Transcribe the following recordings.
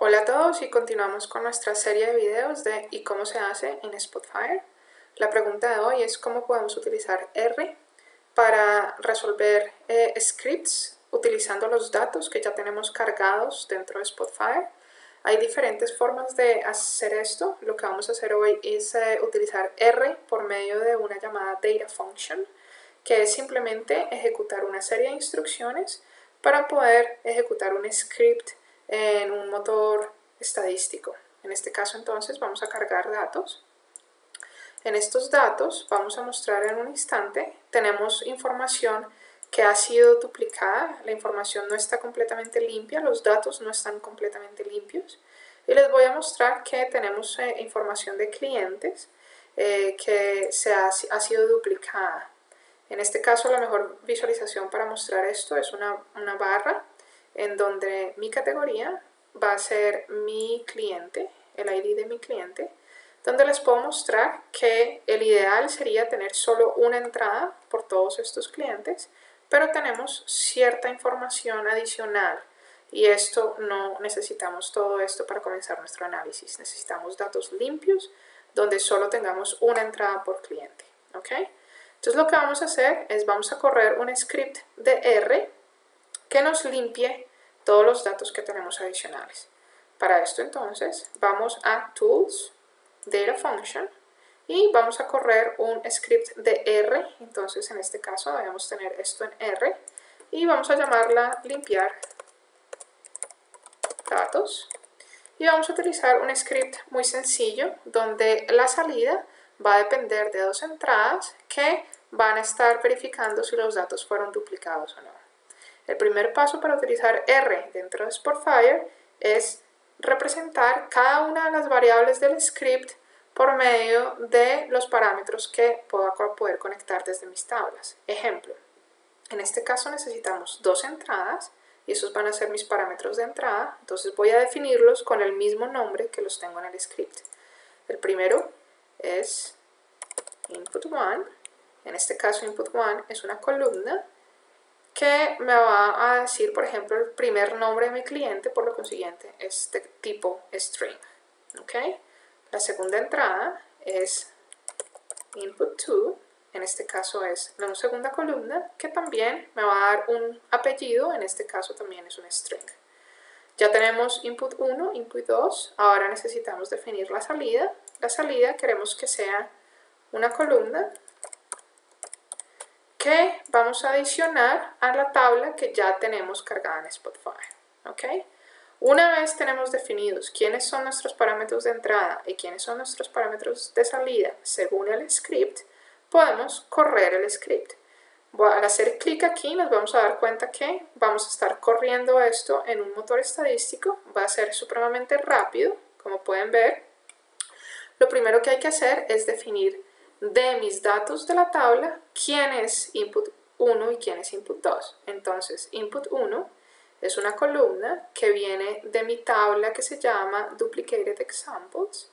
Hola a todos y continuamos con nuestra serie de videos de ¿y cómo se hace en Spotfire? La pregunta de hoy es cómo podemos utilizar R para resolver scripts utilizando los datos que ya tenemos cargados dentro de Spotfire. Hay diferentes formas de hacer esto. Lo que vamos a hacer hoy es utilizar R por medio de una llamada data function, que es simplemente ejecutar una serie de instrucciones para poder ejecutar un script en un motor estadístico. En este caso entonces vamos a cargar datos. En estos datos vamos a mostrar en un instante, tenemos información que ha sido duplicada, la información no está completamente limpia, los datos no están completamente limpios. Y les voy a mostrar que tenemos información de clientes que ha sido duplicada. En este caso la mejor visualización para mostrar esto es una barra en donde mi categoría va a ser mi cliente, el ID de mi cliente, donde les puedo mostrar que el ideal sería tener solo una entrada por todos estos clientes, pero tenemos cierta información adicional y esto no necesitamos todo esto para comenzar nuestro análisis. Necesitamos datos limpios donde solo tengamos una entrada por cliente. ¿Ok? Entonces lo que vamos a hacer es vamos a correr un script de R que nos limpie todos los datos que tenemos adicionales. Para esto entonces vamos a Tools, Data Function y vamos a correr un script de R. Entonces en este caso debemos tener esto en R y vamos a llamarla limpiar datos. Y vamos a utilizar un script muy sencillo donde la salida va a depender de dos entradas que van a estar verificando si los datos fueron duplicados o no. El primer paso para utilizar R dentro de Spotfire es representar cada una de las variables del script por medio de los parámetros que puedo poder conectar desde mis tablas. Ejemplo, en este caso necesitamos dos entradas y esos van a ser mis parámetros de entrada, entonces voy a definirlos con el mismo nombre que los tengo en el script. El primero es input1, en este caso input1 es una columna que me va a decir, por ejemplo, el primer nombre de mi cliente, por lo consiguiente es de tipo string. ¿Okay? La segunda entrada es input2, en este caso es la segunda columna, que también me va a dar un apellido, en este caso también es un string. Ya tenemos input1, input2, ahora necesitamos definir la salida. La salida queremos que sea una columna que vamos a adicionar a la tabla que ya tenemos cargada en Spotfire. ¿Okay? Una vez tenemos definidos quiénes son nuestros parámetros de entrada y quiénes son nuestros parámetros de salida según el script, podemos correr el script. Al hacer clic aquí nos vamos a dar cuenta que vamos a estar corriendo esto en un motor estadístico. Va a ser supremamente rápido, como pueden ver. Lo primero que hay que hacer es definir de mis datos de la tabla quién es input 1 y quién es input 2. Entonces, input 1 es una columna que viene de mi tabla que se llama Duplicated Examples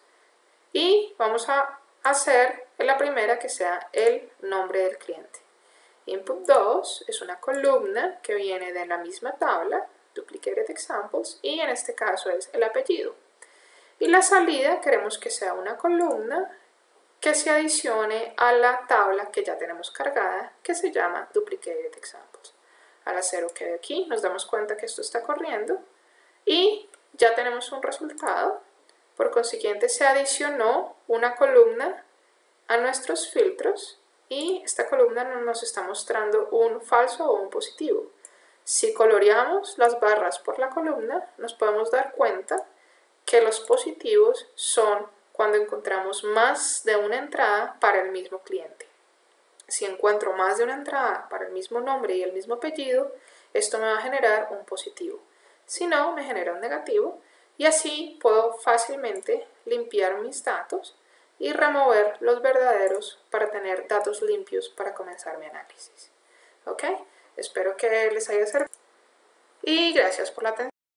y vamos a hacer la primera que sea el nombre del cliente. Input 2 es una columna que viene de la misma tabla, Duplicated Examples, y en este caso es el apellido. Y la salida queremos que sea una columna que se adicione a la tabla que ya tenemos cargada, que se llama Duplicated Examples. Al hacer OK aquí, nos damos cuenta que esto está corriendo y ya tenemos un resultado. Por consiguiente, se adicionó una columna a nuestros filtros y esta columna nos está mostrando un falso o un positivo. Si coloreamos las barras por la columna, nos podemos dar cuenta que los positivos son cuando encontramos más de una entrada para el mismo cliente. Si encuentro más de una entrada para el mismo nombre y el mismo apellido, esto me va a generar un positivo. Si no, me genera un negativo y así puedo fácilmente limpiar mis datos y remover los verdaderos para tener datos limpios para comenzar mi análisis. ¿Ok? Espero que les haya servido y gracias por la atención.